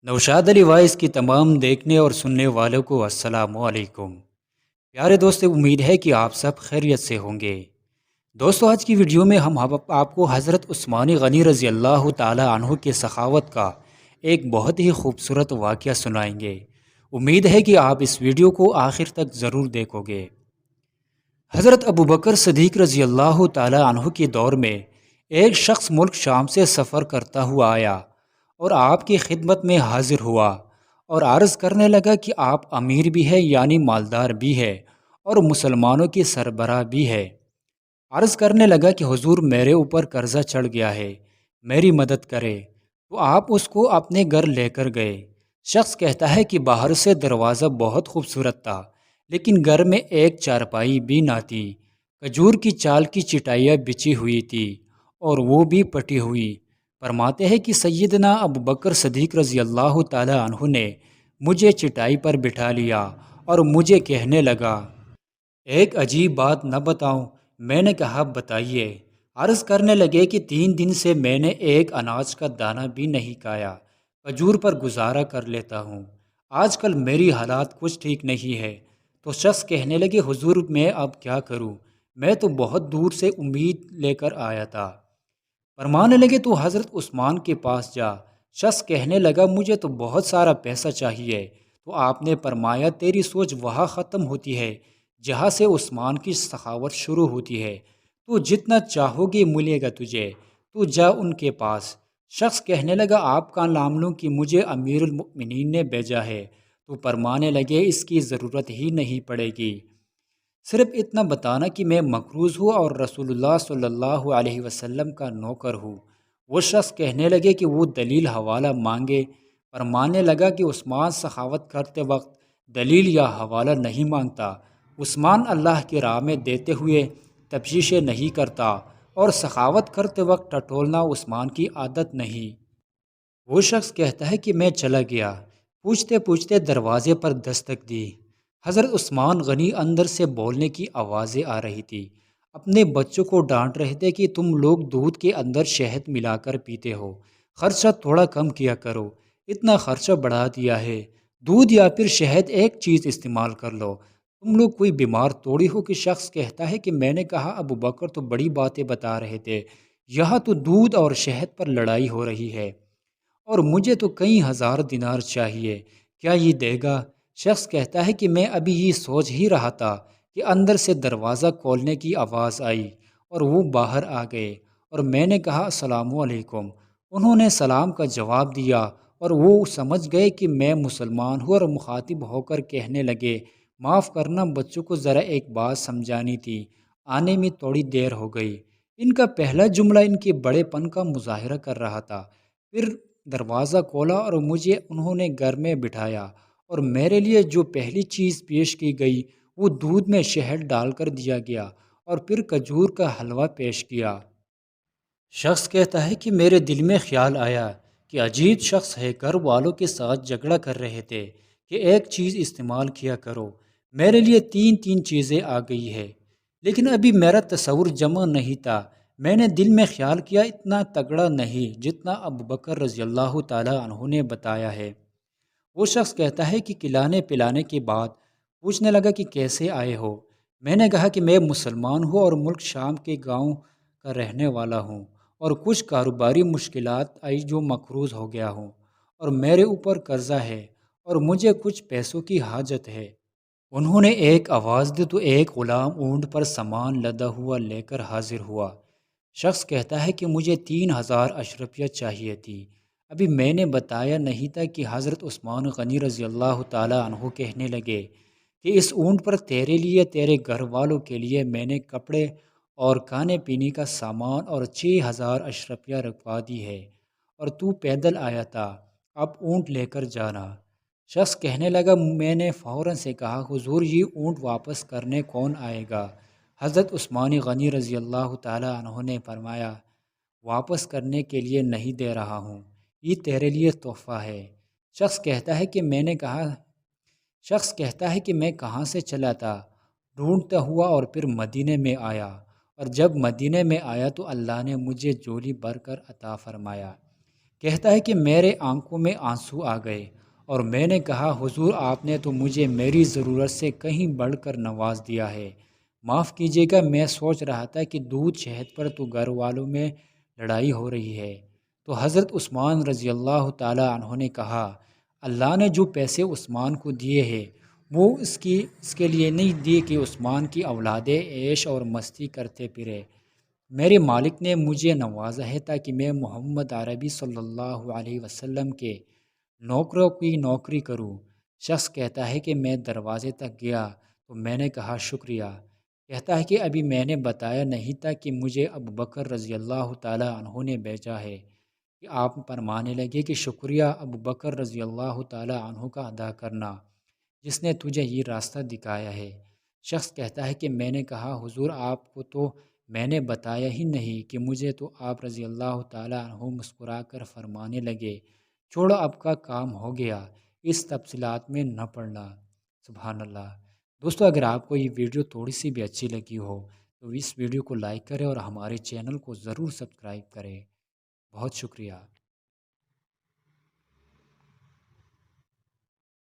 Naushad Ali vice की तमाम देखने और सुनने वालों को अस्सलाम वालेकुम। प्यारे दोस्तों, उम्मीद है कि आप सब खैरियत से होंगे। दोस्तों, आज की वीडियो में हम आपको हज़रत उस्मान गनी रज़ी अल्लाह ताला अन्हु के सखावत का एक बहुत ही खूबसूरत वाक़या सुनाएंगे। उम्मीद है कि आप इस वीडियो को आखिर तक ज़रूर देखोगे। हज़रत अबू बकर सदीक रज़ी अल्लाह ताला अन्हु के दौर में एक शख्स मुल्क शाम से सफ़र करता हुआ आया और आपकी खिदमत में हाजिर हुआ और अर्ज़ करने लगा कि आप अमीर भी है, यानी मालदार भी है, और मुसलमानों की सरबराह भी है। अर्ज़ करने लगा कि हुजूर, मेरे ऊपर कर्जा चढ़ गया है, मेरी मदद करे। तो आप उसको अपने घर लेकर गए। शख्स कहता है कि बाहर से दरवाज़ा बहुत खूबसूरत था, लेकिन घर में एक चारपाई भी ना थी। खजूर की चाल की चटाइयाँ बिछी हुई थी और वो भी पटी हुई। फरमाते हैं कि सैयदना अबू बकर सदीक रज़ी अल्लाह ताला अन्हु ने मुझे चटाई पर बिठा लिया और मुझे कहने लगा, एक अजीब बात न बताऊं? मैंने कहा, बताइए। अर्ज़ करने लगे कि 3 दिन से मैंने एक अनाज का दाना भी नहीं खाया, खजूर पर गुजारा कर लेता हूँ। आजकल मेरी हालात कुछ ठीक नहीं है। तो शख्स कहने लगे, हुजूर, मैं अब क्या करूँ? मैं तो बहुत दूर से उम्मीद लेकर आया था। फरमाने लगे, तो हज़रत उस्मान के पास जा। शख्स कहने लगा, मुझे तो बहुत सारा पैसा चाहिए। तो आपने फरमाया, तेरी सोच वहाँ ख़त्म होती है जहाँ से उस्मान की सखावत शुरू होती है। तू जितना चाहोगे मिलेगा तुझे, तू जा उनके पास। शख्स कहने लगा, आपका नाम लूँ कि मुझे अमीरुल मुमिनीन ने भेजा है? तो फरमाने लगे, इसकी ज़रूरत ही नहीं पड़ेगी। सिर्फ इतना बताना कि मैं मकरूज़ हूँ और रसूलुल्लाह सल्लल्लाहु अलैहि वसल्लम का नौकर हूँ। वो शख्स कहने लगे कि वो दलील हवाला मांगे। पर मानने लगा कि उस्मान सखावत करते वक्त दलील या हवाला नहीं मांगता। उस्मान अल्लाह की राह में देते हुए तफ्शीशें नहीं करता और सखावत करते वक्त टटोलना उस्मान की आदत नहीं। वो शख्स कहता है कि मैं चला गया। पूछते पूछते दरवाजे पर दस्तक दी। हज़रत उस्मान गनी अंदर से बोलने की आवाज़ें आ रही थी। अपने बच्चों को डांट रहे थे कि तुम लोग दूध के अंदर शहद मिलाकर पीते हो, खर्चा थोड़ा कम किया करो। इतना खर्चा बढ़ा दिया है, दूध या फिर शहद एक चीज़ इस्तेमाल कर लो। तुम लोग कोई बीमार तोड़ी हो? कि शख्स कहता है कि मैंने कहा, अबू बकर तो बड़ी बातें बता रहे थे, यहाँ तो दूध और शहद पर लड़ाई हो रही है और मुझे तो कई हज़ार दिनार चाहिए, क्या ये देगा? शख्स कहता है कि मैं अभी ये सोच ही रहा था कि अंदर से दरवाज़ा खोलने की आवाज़ आई और वो बाहर आ गए और मैंने कहा, अस्सलामु अलैकुम। उन्होंने सलाम का जवाब दिया और वो समझ गए कि मैं मुसलमान हूँ और मुखातिब होकर कहने लगे, माफ़ करना, बच्चों को ज़रा एक बात समझानी थी, आने में थोड़ी देर हो गई। इनका पहला जुमला इनके बड़ेपन का मुजाहरा कर रहा था। फिर दरवाज़ा खोला और मुझे उन्होंने घर में बिठाया और मेरे लिए जो पहली चीज़ पेश की गई वो दूध में शहद डालकर दिया गया और फिर खजूर का हलवा पेश किया। शख्स कहता है कि मेरे दिल में ख्याल आया कि अजीब शख्स है, घर वालों के साथ झगड़ा कर रहे थे कि एक चीज़ इस्तेमाल किया करो। मेरे लिए तीन तीन चीज़ें आ गई है, लेकिन अभी मेरा तसव्वुर जमा नहीं था। मैंने दिल में ख्याल किया, इतना तगड़ा नहीं जितना अबू बकर रज़ी अल्लाह ताला अन्हु ने बताया है। वो शख्स कहता है कि खिलाने पिलाने के बाद पूछने लगा कि कैसे आए हो? मैंने कहा कि मैं मुसलमान हूँ और मुल्क शाम के गांव का रहने वाला हूँ और कुछ कारोबारी मुश्किलात आई जो मकरूज़ हो गया हूँ और मेरे ऊपर कर्जा है और मुझे कुछ पैसों की हाजत है। उन्होंने एक आवाज़ दी तो एक ग़ुलाम ऊंट पर सामान लदा हुआ लेकर हाजिर हुआ। शख्स कहता है कि मुझे 3,000 अशरफिया चाहिए थी। अभी मैंने बताया नहीं था कि हज़रत उस्मान गनी रज़ी अल्लाह ताला अन्हु कहने लगे कि इस ऊंट पर तेरे लिए, तेरे घर वालों के लिए मैंने कपड़े और खाने पीने का सामान और 6,000 अशरफिया रखवा दी है और तू पैदल आया था, अब ऊंट लेकर जाना। शख्स कहने लगा, मैंने फ़ौरन से कहा, हुजूर, ये ऊँट वापस करने कौन आएगा? हज़रत उस्मान गनी रज़ी अल्लाह ताला अन्हु ने फरमाया, वापस करने के लिए नहीं दे रहा हूँ, ये तेरे लिए तोहफ़ा है। शख्स कहता है कि मैंने कहा शख्स कहता है कि मैं कहाँ से चला था, ढूंढता हुआ और फिर मदीने में आया और जब मदीने में आया तो अल्लाह ने मुझे झोली भर कर अता फरमाया। کہتا ہے کہ میرے آنکھوں میں آنسو آ گئے اور میں نے کہا حضور آپ نے تو مجھے میری ضرورت سے کہیں بڑھ کر نواز دیا ہے، معاف کیجیے گا، میں سوچ رہا تھا کہ دودھ شہد پر تو گھر والوں میں لڑائی ہو رہی ہے۔ تو حضرت عثمان رضی اللہ تعالیٰ عنہ نے کہا اللہ نے جو پیسے عثمان کو دیے ہیں وہ اس کے لیے نہیں دیے کہ عثمان کی اولادیں عیش اور مستی کرتے پھرے، میرے مالک نے مجھے نوازا ہے تاکہ میں محمد عربی صلی اللہ علیہ وسلم کے نوکروں کی نوکری کروں۔ شخص کہتا ہے کہ میں دروازے تک گیا تو میں نے کہا شکریہ، کہتا ہے کہ ابھی میں نے بتایا نہیں تھا کہ مجھے ابوبکر رضی اللہ تعالیٰ عنہ نے بھیجا ہے، کہ آپ فرمانے لگے کہ شکریہ ابوبکر رضی اللہ تعالیٰ عنہ کا ادا کرنا جس نے تجھے یہ راستہ دکھایا ہے۔ شخص کہتا ہے کہ میں نے کہا حضور آپ کو تو میں نے بتایا ہی نہیں کہ مجھے تو آپ رضی اللہ تعالیٰ عنہ مسکرا کر فرمانے لگے چھوڑو اب کا کام ہو گیا، اس تفصیلات میں نہ پڑنا۔ سبحان اللہ۔ دوستو اگر آپ کو یہ ویڈیو تھوڑی سی بھی اچھی لگی ہو تو اس ویڈیو کو لائک کریں اور ہمارے چینل کو ضرور سبسکرائب کریں۔ بہت شکریہ۔